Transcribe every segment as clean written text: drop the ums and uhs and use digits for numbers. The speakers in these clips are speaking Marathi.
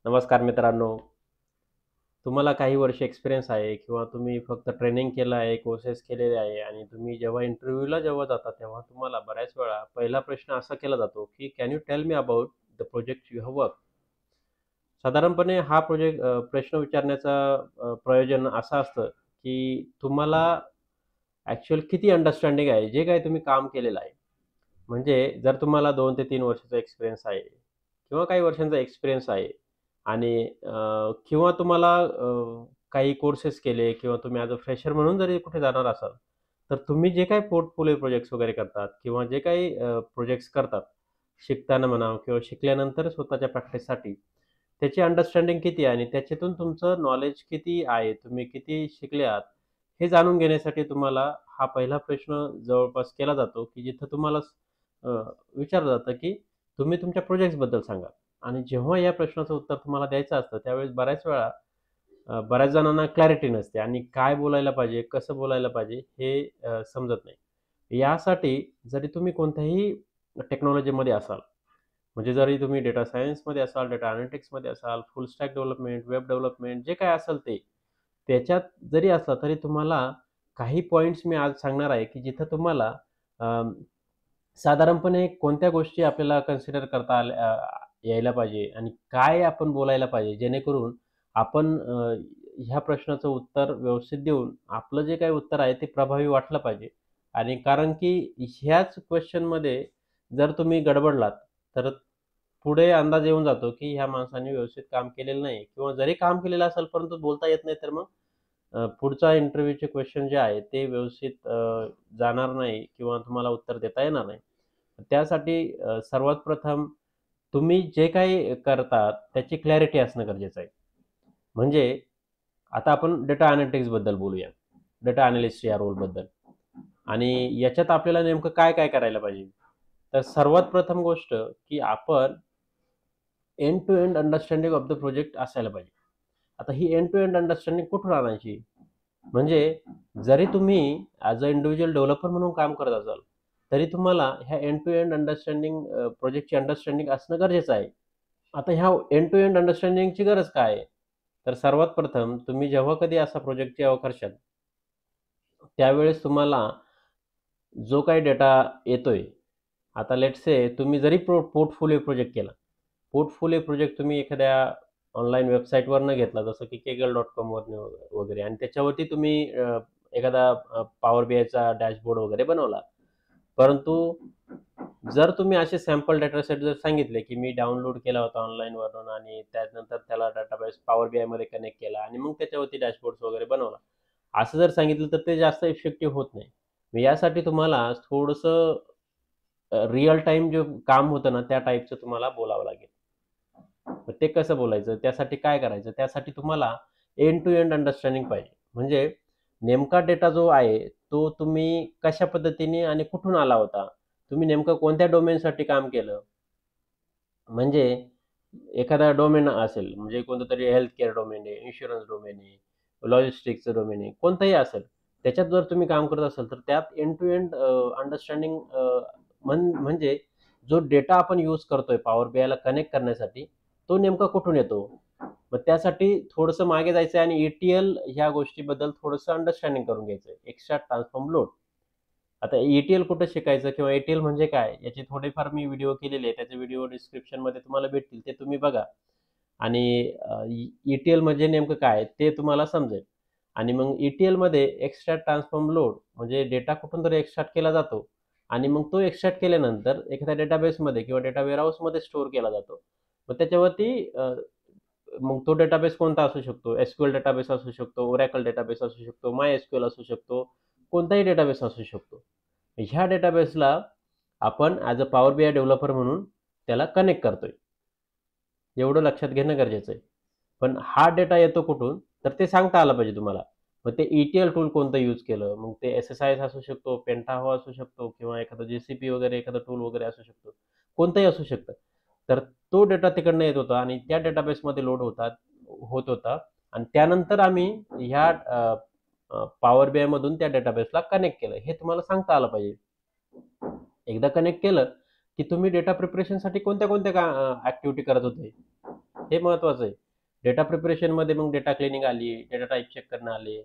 नमस्कार मित्रांनो. तुम्हाला काही वर्ष एक्सपिरियन्स आहे किंवा तुम्ही फक्त ट्रेनिंग केलं आहे, कोर्सेस केलेले आहे आणि तुम्ही जेव्हा इंटरव्ह्यूला जाता, तेव्हा तुम्हाला बऱ्याच वेळा पहिला प्रश्न असा केला जातो, की "can you tell me about the project you have work?" साधारणपणे हा प्रश्न विचारण्याचा प्रयोजन असं असतं, की तुम्हाला ॲक्चुअल किती अंडरस्टँडिंग आहे, जे काही तुम्ही काम केलेलं आहे. म्हणजे जर तुम्हाला 2 ते 3 वर्षाचा एक्सपिरियन्स आहे किंवा काही वर्षांचा एक्सपिरियन्स आहे आणि किंवा तुम्हाला काही कोर्सेस केले किंवा तुम्ही ॲज अ फ्रेशर म्हणून जरी कुठे जाणार असाल, तर तुम्ही जे काही पोर्टफोलिओ प्रोजेक्ट्स वगैरे करतात किंवा जे काही प्रोजेक्ट्स करतात, शिकताना म्हणा किंवा शिकल्यानंतर स्वतःच्या प्रॅक्टिससाठी, त्याची अंडरस्टँडिंग किती आहे आणि त्याच्यातून तुमचं नॉलेज किती आहे, तुम्ही किती शिकले आहात, हे जाणून घेण्यासाठी तुम्हाला हा पहिला प्रश्न जवळपास केला जातो, की जिथं तुम्हाला अ, विचारलं जातं, की तुम्ही तुमच्या प्रोजेक्ट्सबद्दल सांगा. आणि जेव्हा या प्रश्नाचं उत्तर तुम्हाला द्यायचं असतं, त्यावेळेस बऱ्याच वेळा बऱ्याच जणांना क्लॅरिटी नसते आणि काय बोलायला पाहिजे, कसं बोलायला पाहिजे हे समजत नाही. यासाठी जरी तुम्ही कोणत्याही टेक्नॉलॉजीमध्ये असाल, म्हणजे जरी तुम्ही डेटा सायन्समध्ये असाल, डेटा एनालिटिक्समध्ये असाल, फुल स्टॅक डेव्हलपमेंट, वेब डेव्हलपमेंट जे काही असेल ते, त्याच्यात जरी असला तरी तुम्हाला काही पॉइंट्स मी आज सांगणार आहे, की जिथं तुम्हाला साधारणपणे कोणत्या गोष्टी आपल्याला कन्सिडर यायला पाहिजे आणि काय आपण बोलायला पाहिजे, जेणेकरून आपण ह्या प्रश्नाचं उत्तर व्यवस्थित देऊन आपलं जे काही उत्तर आहे ते प्रभावी वाटलं पाहिजे. आणि कारण की ह्याच क्वेशनमध्ये जर तुम्ही गडबडलात, तर पुढे अंदाज येऊन जातो, की ह्या माणसाने व्यवस्थित काम केलेलं नाही किंवा जरी काम केलेलं असेल, परंतु बोलता येत नाही, तर मग पुढचा इंटरव्ह्यूचे क्वेशन जे आहे ते व्यवस्थित जाणार नाही किंवा तुम्हाला उत्तर देता येणार नाही. त्यासाठी सर्वात प्रथम तुम्ही जे काही करतात त्याची क्लॅरिटी असणं गरजेचं आहे. म्हणजे आता आपण डेटा एनालिटिक्सबद्दल बोलूया. डेटा एनालिस्ट या रोलबद्दल आणि याच्यात आपल्याला नेमकं काय-काय करायला पाहिजे? तर सर्वात प्रथम गोष्ट, की आपण end to end understanding of the project असायला पाहिजे. आता ही एंड टू एंड अंडरस्टँडिंग कुठून आणायची? म्हणजे जरी तुम्ही ॲज अ इंडिव्हिज्युअल डेव्हलपर म्हणून काम करत असाल, तरी तुम्हाला ह्या एंड टू एंड अंडरस्टँडिंग प्रोजेक्टची अंडरस्टँडिंग असणं गरजेचं आहे. आता ह्या एंड टू एंड अंडरस्टँडिंगची गरज काय आहे? तर सर्वात प्रथम तुम्ही जेव्हा कधी असा प्रोजेक्टची जेव्हा करशाल, त्यावेळेस तुम्हाला जो काही डेटा येतोय, आता लेट्स से तुम्ही जरी पोर्टफोलिओ प्रोजेक्ट केला. पोर्टफोलिओ प्रोजेक्ट तुम्ही एखाद्या ऑनलाईन वेबसाईटवरनं घेतला, जसं की Kaggle.comवरनं वगैरे आणि त्याच्यावरती तुम्ही एखादा पॉवर बीआयचा डॅशबोर्ड वगैरे बनवला. परंतु जर तुम्ही असे सॅम्पल डेटा सेट जर सांगितले, की मी डाउनलोड केला होता ऑनलाईनवरून आणि त्यानंतर त्याला डेटाबेस पॉवर बीआयमध्ये कनेक्ट केला आणि मग त्याच्यावरती डॅशबोर्ड्स वगैरे बनवला. असं जर सांगितलं तर ते जास्त इफेक्टिव्ह होत नाही. मग यासाठी तुम्हाला थोडंसं रिअल टाईम जे काम होतं ना, त्या टाईपचं तुम्हाला बोलावं लागेल. मग ते कसं बोलायचं? त्यासाठी काय करायचं? त्यासाठी तुम्हाला एंड टू एंड अंडरस्टँडिंग पाहिजे. म्हणजे नेमका डेटा जो आहे, तो तुम्ही कशा पद्धतीने आणि कुठून आला होता? तुम्ही नेमकं कोणत्या डोमेनसाठी काम केलं? म्हणजे एखादा डोमेन असेल, म्हणजे कोणतं तरी हेल्थ केअर डोमेन आहे, इन्शुरन्स डोमेन आहे, लॉजिस्टिक्सचं डोमेन आहे, कोणतंही असेल. त्याच्यात जर तुम्ही काम करत असाल, तर त्यात एंड टू एंड अंडरस्टँडिंग म्हणजे जो डेटा आपण यूज करतोय पॉवर बीआयला कनेक्ट करण्यासाठी, तो नेमका कुठून येतो? मग त्यासाठी थोडंसं मागे जायचं आहे आणि ETL ह्या गोष्टीबद्दल थोडंसं अंडरस्टँडिंग करून घ्यायचं आहे. Extra transform load. आता ETL कुठं शिकायचं किंवा ETL म्हणजे काय? याचे थोडेफार मी व्हिडिओ केलेले आहेत. त्याचे व्हिडिओ डिस्क्रिप्शनमध्ये तुम्हाला भेटतील. ते तुम्ही बघा आणि ETL म्हणजे नेमकं काय? ते तुम्हाला समजेल. आणि मग ETLमध्ये एक्स्ट्रॅक्ट ट्रान्सफॉर्म लोड म्हणजे डेटा कुठून तरी एक्स्ट्रॅक्ट केला जातो आणि मग तो एक्स्ट्रॅक्ट केल्यानंतर एखाद्या डेटाबेसमध्ये किंवा डेटा वेअरहाऊसमध्ये स्टोअर केला जातो. मग त्याच्यावरती मग तो डेटाबेस कोणता असू शकतो? SQL डेटाबेस असू शकतो, Oracle डेटाबेस असू शकतो, MySQL असू शकतो, कोणताही डेटाबेस असू शकतो. ह्या डेटाबेसला आपण as a power BI developer म्हणून त्याला कनेक्ट करतोय. एवढं लक्षात घेणं गरजेचं आहे. पण हा डेटा येतो कुठून? तर ते सांगता आलं पाहिजे तुम्हाला. मग ते ETL टूल कोणतं यूज केलं, मग ते SSIS असू शकतो, पेंटाहो असू शकतो किंवा एखादं GCP वगैरे एखादं टूल वगैरे असू शकतो. कोणतंही असू शकतं. तर तो डेटा तिकडनं येत होता आणि त्या डेटाबेसमध्ये होत होता आणि त्यानंतर आम्ही ह्या पॉवर बीआयमधून त्या डेटाबेसला कनेक्ट केलं. हे तुम्हाला सांगता आलं पाहिजे. एकदा कनेक्ट केलं, की तुम्ही डेटा प्रिपरेशनसाठी कोणत्या-कोणत्या ॲक्टिव्हिटी करत होते. हे महत्त्वाचं आहे. डेटा प्रिपरेशनमध्ये मग डेटा क्लिनिंग आली, डेटा टाइप चेक करणं आले,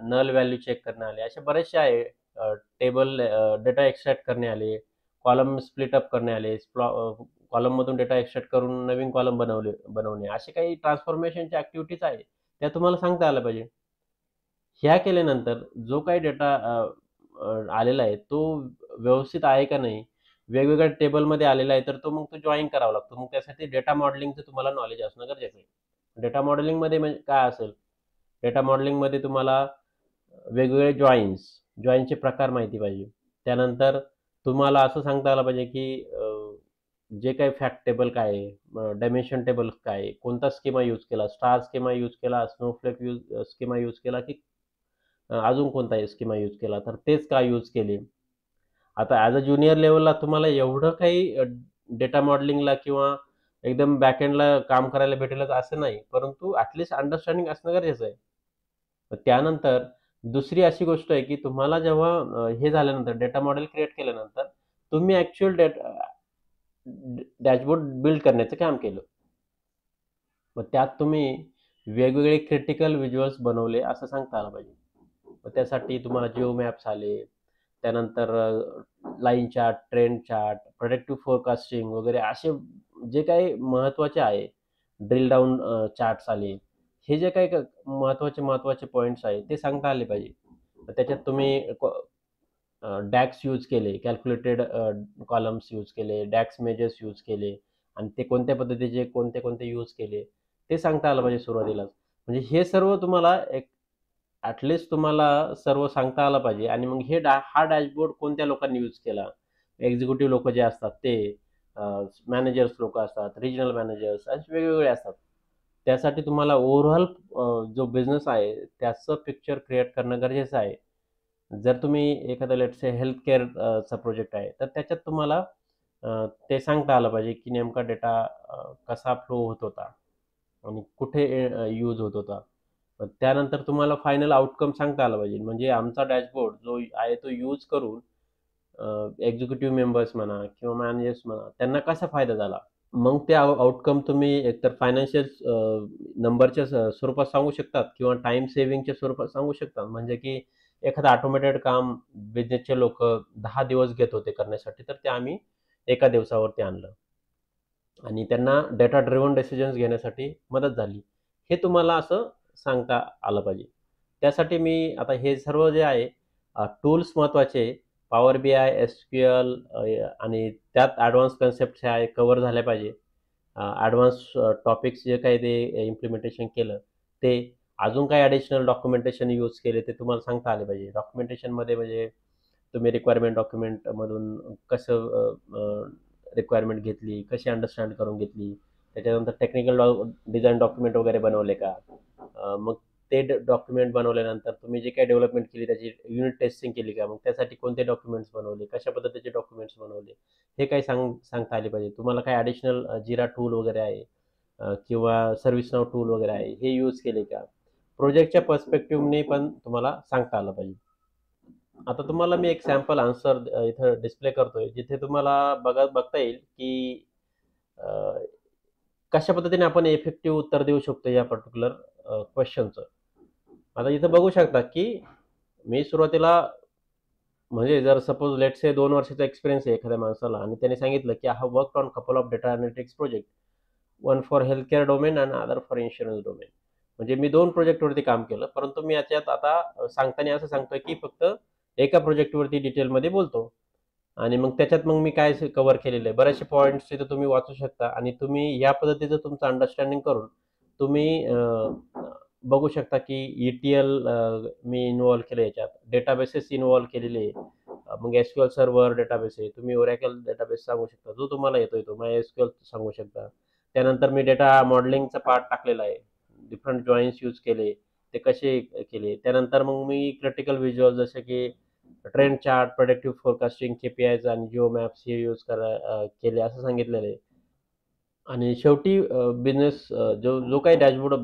नल व्हॅल्यू चेक करणं आले. असे बरेचसे आहे. टेबल डेटा एक्स्ट्रॅक्ट करणे आले, कॉलम स्प्लिट अप करणे आले, कॉलममधून डेटा एक्स्ट्रॅक्ट करून नवीन कॉलम बनवणे. असे काही ट्रान्सफॉर्मेशनच्या ॲक्टिव्हिटीज आहेत. त्या तुम्हाला सांगता आल्या पाहिजे. ह्या केल्यानंतर जो काही डेटा आलेला आहे, तो व्यवस्थित आहे का नाही, वेगवेगळ्या टेबलमध्ये आलेला आहे, तर तो मग जॉइन करावा लागतो. मग त्यासाठी डेटा मॉडेलिंगचं तुम्हाला नॉलेज असणं गरजेचं आहे. डेटा मॉडेलिंगमध्ये म्हणजे काय असेल? डेटा मॉडेलिंगमध्ये तुम्हाला वेगवेगळे जॉइनचे प्रकार माहिती पाहिजे. त्यानंतर तुम्हाला असं सांगता आलं पाहिजे, की जे काही फॅक्ट टेबल काय आहे, डायमेन्शन टेबल काय आहे, कोणता स्कीमा यूज केला, स्टार स्कीमा यूज केला, स्नोफ्लेक स्कीमा यूज केला, की अजून कोणता स्कीमा यूज केला, तर तेच का यूज केले. आता ॲज अ ज्युनियर लेव्हलला तुम्हाला एवढं काही डेटा मॉडेलिंगला किंवा एकदम बॅकएंडला काम करायला भेटेलच असं नाही. परंतु ॲट अंडरस्टँडिंग असणं गरजेचं आहे. त्यानंतर दुसरी अशी गोष्ट आहे, की तुम्हाला जेव्हा हे झाल्यानंतर डेटा मॉडेल क्रिएट केल्यानंतर तुम्ही ॲक्चुअल डॅशबोर्ड बिल्ड करण्याचं काम केलं. मग त्यात तुम्ही वेगवेगळे क्रिटिकल व्हिज्युअल्स बनवले असं सांगता आलं पाहिजे. मग त्यासाठी तुम्हाला जिओ मॅप्स आले, त्यानंतर line chart, trend chart, predictive forecasting वगैरे असे जे काही महत्त्वाचे आहे, ड्रिल डाउन चार्ट्स आले. हे जे काही महत्त्वाचे पॉइंट्स आहेत ते सांगता आले पाहिजे. तर त्याच्यात तुम्ही डॅक्स यूज केले, कॅल्क्युलेटेड कॉलम्स यूज केले, डॅक्स मेजर्स यूज केले आणि ते कोणत्या पद्धतीचे कोणते यूज केले, ते सांगता आलं पाहिजे सुरुवातीलाच. म्हणजे हे सर्व तुम्हाला एक तुम्हाला सर्व सांगता आलं पाहिजे आणि मग हा डॅशबोर्ड कोणत्या लोकांनी यूज केला. एक्झिक्युटिव्ह लोकं जे असतात ते, मॅनेजर्स लोकं असतात, रिजनल मॅनेजर्स असे वेगवेगळे असतात. त्यासाठी तुम्हाला ओव्हरऑल जो बिझनेस आहे त्याचं पिक्चर क्रिएट करणं गरजेचं आहे. जर तुम्ही एखादा लेट्स से हेल्थ केअरचा प्रोजेक्ट आहे, तर त्याच्यात तुम्हाला ते सांगता आलं पाहिजे, की नेमका डेटा कसा फ्लो होत होता आणि कुठे यूज होत होता. त्यानंतर तुम्हाला फायनल आउटकम सांगता आला पाहिजे. म्हणजे आमचा डॅशबोर्ड जो आहे तो यूज करून एक्झिक्युटिव्ह मेंबर्स म्हणा किंवा मॅनेजर्स म्हणा, त्यांना कसा फायदा झाला. मग ते आउटकम तुम्ही एकतर फायनान्शियल नंबरच्या स्वरूपात सांगू शकतात किंवा टाईम सेव्हिंगच्या स्वरूपात सांगू शकतात. म्हणजे की एखादं ऑटोमेटेड काम बिझनेसचे लोकं 10 दिवस घेत होते करण्यासाठी, तर ते आम्ही एका दिवसावरती आणलं आणि त्यांना डेटा ड्रिव्हन डिसिजन्स घेण्यासाठी मदत झाली. हे तुम्हाला असं सांगता आलं पाहिजे. त्यासाठी मी आता हे सर्व जे आहे टूल्स महत्त्वाचे पॉवर BI, SQL आणि त्यात ॲडव्हान्स कन्सेप्ट्स ह्या कव्हर झाल्या पाहिजे. टॉपिक्स जे काही ते इम्प्लिमेंटेशन केलं, ते अजून काही ॲडिशनल डॉक्युमेंटेशन यूज केले ते तुम्हाला सांगता आले पाहिजे. डॉक्युमेंटेशनमध्ये म्हणजे तुम्ही रिक्वायरमेंट डॉक्युमेंटमधून कसं रिक्वायरमेंट घेतली, कशी अंडरस्टँड करून घेतली, त्याच्यानंतर टेक्निकल डिझाइन डॉक्युमेंट वगैरे बनवले का? मग ते डॉक्युमेंट बनवल्यानंतर तुम्ही जे काही डेव्हलपमेंट केली त्याची युनिट टेस्टिंग केली का? मग त्यासाठी कोणते डॉक्युमेंट्स बनवले? कशा पद्धतीचे डॉक्युमेंट्स बनवले? हे काही सांगता आले पाहिजे. तुम्हाला काही ॲडिशनल Jira टूल वगैरे आहे किंवा ServiceNow टूल वगैरे आहे, हे यूज केले का? प्रोजेक्टच्या पर्स्पेक्टिव्हने पण तुम्हाला सांगता आलं पाहिजे. आता तुम्हाला मी एक सॅम्पल आन्सर इथं डिस्प्ले करतोय, जिथे तुम्हाला बघता येईल, की अ, कशा पद्धतीने आपण इफेक्टिव्ह उत्तर देऊ शकतो या पर्टिक्युलर क्वेश्चनचं. आता इथं बघू शकता, की मी सुरुवातीला म्हणजे जर सपोज लेट्स से 2 वर्षाचा एक्सपिरियन्स आहे एखाद्या माणसाला आणि त्याने सांगितलं, की I have worked on couple of data analytics project. One for health care domain आणि अदर फॉर इन्शुरन्स डोमेन. म्हणजे मी 2 प्रोजेक्टवरती काम केलं. परंतु मी याच्यात आता सांगताना असं सांगतोय, की फक्त एका प्रोजेक्टवरती डिटेलमध्ये बोलतो. आणि मग त्याच्यात मग मी काय कव्हर केलेलं आहे. बरेचसे पॉइंट्स तिथे तुम्ही वाचू शकता आणि तुम्ही या पद्धतीचं तुमचं अंडरस्टँडिंग करून तुम्ही बघू शकता, की ETL मी इन्व्हॉल्व केलं याच्यात. डेटाबेसेस इन्व्हॉल्व केलेले. मग SQL सर्व्हर डेटाबेस आहे. तुम्ही Oracle डेटाबेस सांगू शकता. जो तुम्हाला येतोय तो. MySQL सांगू शकता. त्यानंतर मी डेटा मॉडेलिंगचा पार्ट टाकलेला आहे. डिफरंट जॉइन्स यूज केले. ते कसे केले. त्यानंतर मग मी क्रिटिकल व्हिज्युअल जसे की trend chart, predictive forecasting, KPIs आणि जिओ मॅप्स हे यूज केले असं सांगितलेलं आहे. आणि शेवटी बिझनेस जो जो काही डॅशबोर्ड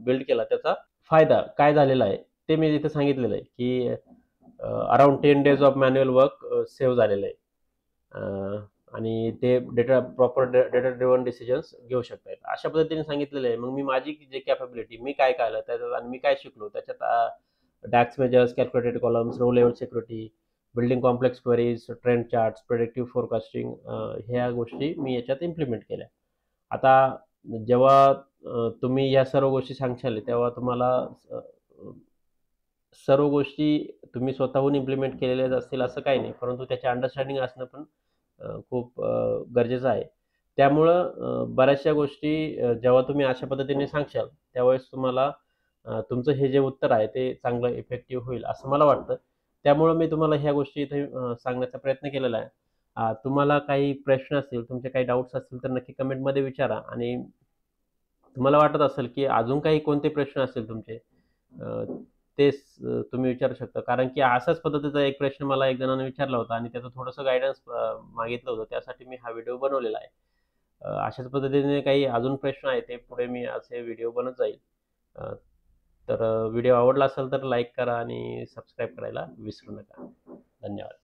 बिल्ड केला त्याचा फायदा काय झालेला आहे, ते मी तिथे सांगितलेलं आहे, की around 10 days of manual work save झालेलं आहे. आणि ते प्रॉपर डेटा ड्रिव्हन डिसिजन्स घेऊ शकतात. अशा पद्धतीने सांगितलेलं आहे. मग मी माझी जी कॅपेबिलिटी, मी काय पाहिलं त्याच्यात आणि मी काय शिकलो त्याच्यात DAX measures, calculated columns, row level security, building complex queries, trend charts, predictive forecasting, ह्या गोष्टी मी याच्यात इम्प्लिमेंट केल्या. आता जेव्हा तुम्ही या सर्व गोष्टी सांगशाल तेव्हा तुम्हाला अ, सर्व गोष्टी तुम्ही स्वतःहून इम्प्लिमेंट केलेल्याच असतील असं काही नाही. परंतु त्याचे अंडरस्टँडिंग असणं पण खूप गरजेचं आहे. त्यामुळं बऱ्याचशा गोष्टी जेव्हा तुम्ही अशा पद्धतीने सांगशाल, त्यावेळेस तुम्हाला तुमचं हे जे उत्तर आहे ते चांगलं इफेक्टिव्ह होईल असं मला वाटतं. त्यामुळं मी तुम्हाला ह्या गोष्टी इथे सांगण्याचा प्रयत्न केलेला आहे. तुम्हाला काही प्रश्न असतील, तुमचे काही डाउट्स असतील तर नक्की कमेंटमध्ये विचारा आणि तुम्हाला वाटत असेल, की अजून काही कोणते प्रश्न असतील तुमचे अ, तुम्ही विचारू शकता. कारण की अशाच पद्धतीचा एक प्रश्न मला एक जणाने विचारला होता आणि त्याचं थोडंसं गाईडन्स मागितलं होतं. त्यासाठी मी हा व्हिडिओ बनवलेला आहे. अशाच पद्धतीने काही अजून प्रश्न आहेत, ते पुढे मी असे व्हिडिओ बनत जाईल. अ, तर व्हिडिओ आवडला असेल तर लाईक करा आणि सबस्क्राईब करायला विसरू नका. धन्यवाद.